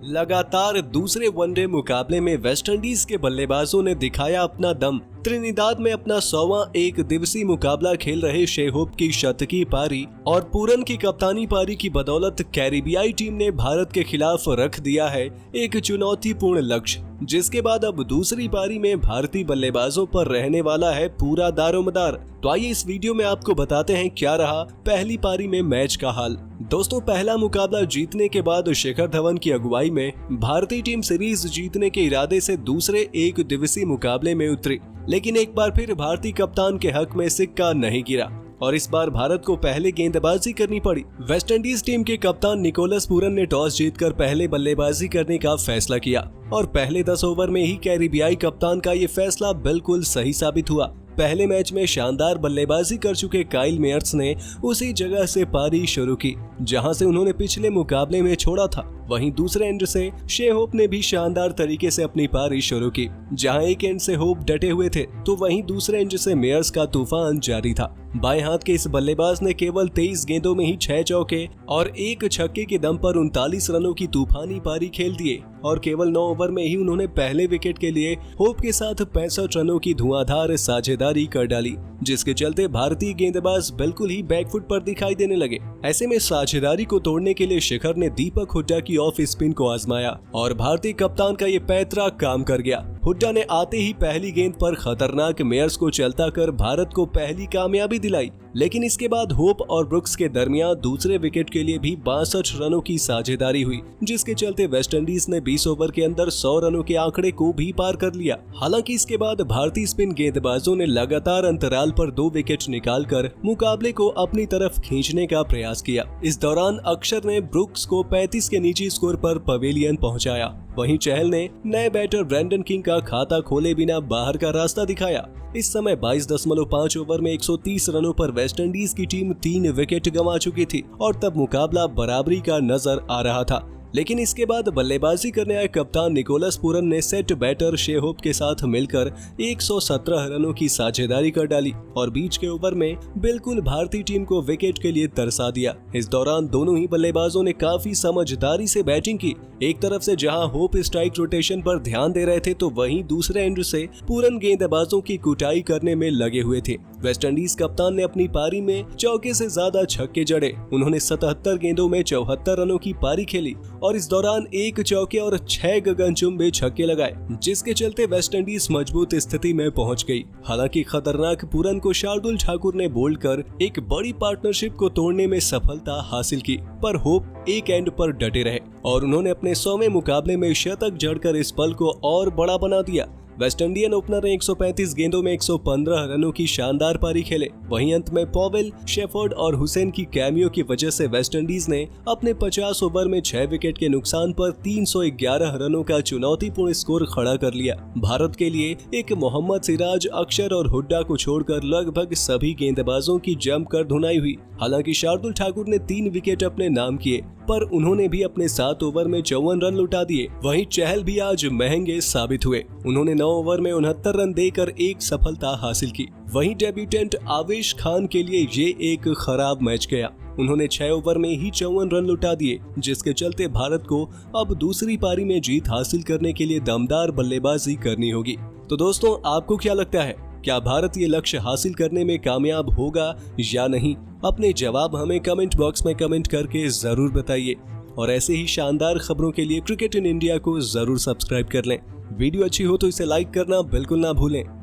लगातार दूसरे वनडे मुकाबले में वेस्टइंडीज के बल्लेबाजों ने दिखाया अपना दम। त्रिनिदाद में अपना 100वां एक दिवसीय मुकाबला खेल रहे शेहोप की शतकीय पारी और पूरन की कप्तानी पारी की बदौलत कैरिबियाई टीम ने भारत के खिलाफ रख दिया है एक चुनौतीपूर्ण लक्ष्य, जिसके बाद अब दूसरी पारी में भारतीय बल्लेबाजों पर रहने वाला है पूरा दारोमदार। तो आइए इस वीडियो में आपको बताते हैं क्या रहा पहली पारी में मैच का हाल। दोस्तों, पहला मुकाबला जीतने के बाद शिखर धवन की अगुवाई में भारतीय टीम सीरीज जीतने के इरादे से दूसरे एक दिवसीय मुकाबले में उतरी, लेकिन एक बार फिर भारतीय कप्तान के हक में सिक्का नहीं गिरा और इस बार भारत को पहले गेंदबाजी करनी पड़ी। वेस्टइंडीज टीम के कप्तान निकोलस पूरन ने टॉस जीतकर पहले बल्लेबाजी करने का फैसला किया और पहले 10 ओवर में ही कैरिबियाई कप्तान का ये फैसला बिल्कुल सही साबित हुआ। पहले मैच में शानदार बल्लेबाजी कर चुके काइल मेयर्स ने उसी जगह से पारी शुरू की जहां से उन्होंने पिछले मुकाबले में छोड़ा था। वहीं दूसरे एंड से शेहोप ने भी शानदार तरीके से अपनी पारी शुरू की। जहां एक एंड से होप डटे हुए थे तो वहीं दूसरे एंड से मेयर्स का तूफान जारी था। बाएं हाथ के इस बल्लेबाज ने केवल 23 गेंदों में ही 6 चौके और एक छक्के के दम पर 39 रनों की तूफानी पारी खेल दिए और केवल 9 ओवर में ही उन्होंने पहले विकेट के लिए होप के साथ 65 रनों की धुआंधार साझेदारी कर डाली, जिसके चलते भारतीय गेंदबाज बिल्कुल ही बैकफुट पर दिखाई देने लगे। ऐसे में साझेदारी को तोड़ने के लिए शिखर ने दीपक हुड्डा की ऑफ स्पिन को आजमाया और भारतीय कप्तान का ये पैतरा काम कर गया। हुड्डा ने आते ही पहली गेंद पर खतरनाक मेयर्स को चलता कर भारत को पहली कामयाबी दिलाई, लेकिन इसके बाद होप और ब्रुक्स के दरमियान दूसरे विकेट के लिए भी 62 रनों की साझेदारी हुई, जिसके चलते वेस्टइंडीज ने 20 ओवर के अंदर 100 रनों के आंकड़े को भी पार कर लिया। हालांकि इसके बाद भारतीय स्पिन गेंदबाजों ने लगातार अंतराल पर 2 विकेट निकालकर मुकाबले को अपनी तरफ खींचने का प्रयास किया। इस दौरान अक्षर ने ब्रुक्स को 35 के निजी स्कोर पर पवेलियन पहुंचाया। वहीं चहल ने नए बैटर ब्रेंडन किंग का खाता खोले बिना बाहर का रास्ता दिखाया। इस समय 22.5 ओवर में 130 रनों पर वेस्टइंडीज की टीम 3 विकेट गंवा चुकी थी और तब मुकाबला बराबरी का नजर आ रहा था। लेकिन इसके बाद बल्लेबाजी करने आए कप्तान निकोलस पूरन ने सेट बैटर शेहोप के साथ मिलकर 117 रनों की साझेदारी कर डाली और बीच के ओवर में बिल्कुल भारतीय टीम को विकेट के लिए तरसा दिया। इस दौरान दोनों ही बल्लेबाजों ने काफी समझदारी से बैटिंग की। एक तरफ से जहां होप स्ट्राइक रोटेशन पर ध्यान दे रहे थे तो वहीं दूसरे एंड से पूरन गेंदबाजों की कुटाई करने में लगे हुए थे। वेस्टइंडीज कप्तान ने अपनी पारी में चौके से ज्यादा छक्के जड़े। उन्होंने 77 गेंदों में 74 रनों की पारी खेली और इस दौरान 1 चौके और 6 गगनचुंबी छक्के लगाए, जिसके चलते वेस्टइंडीज मजबूत स्थिति में पहुंच गई। हालांकि खतरनाक पूरन को शार्दुल ठाकुर ने बोल्ड कर एक बड़ी पार्टनरशिप को तोड़ने में सफलता हासिल की, पर होप एक एंड पर डटे रहे और उन्होंने अपने 100वें मुकाबले में शतक जड़कर इस पल को और बड़ा बना दिया। वेस्ट इंडियन ओपनर ने 135 गेंदों में 115 रनों की शानदार पारी खेले। वहीं अंत में पॉवेल, शेफर्ड और हुसैन की कैमियो की वजह से वेस्टइंडीज ने अपने 50 ओवर में 6 विकेट के नुकसान पर 311 रनों का चुनौतीपूर्ण स्कोर खड़ा कर लिया। भारत के लिए एक मोहम्मद सिराज, अक्षर और हुड्डा को छोड़कर लगभग सभी गेंदबाजों की जमकर धुनाई हुई। हालांकि शार्दुल ठाकुर ने 3 विकेट अपने नाम किए, पर उन्होंने भी अपने 7 ओवर में 54 रन लुटा दिए। वहीं चहल भी आज महंगे साबित हुए। उन्होंने 9 ओवर में 69 रन देकर एक सफलता हासिल की। वहीं डेब्यूटेंट आवेश खान के लिए ये एक खराब मैच गया। उन्होंने 6 ओवर में ही 54 रन लुटा दिए, जिसके चलते भारत को अब दूसरी पारी में जीत हासिल करने के लिए दमदार बल्लेबाजी करनी होगी। तो दोस्तों, आपको क्या लगता है, क्या भारत ये लक्ष्य हासिल करने में कामयाब होगा या नहीं? अपने जवाब हमें कमेंट बॉक्स में कमेंट करके जरूर बताइए और ऐसे ही शानदार खबरों के लिए क्रिकेट इन इंडिया को जरूर सब्सक्राइब कर लें। वीडियो अच्छी हो तो इसे लाइक करना बिल्कुल ना भूलें।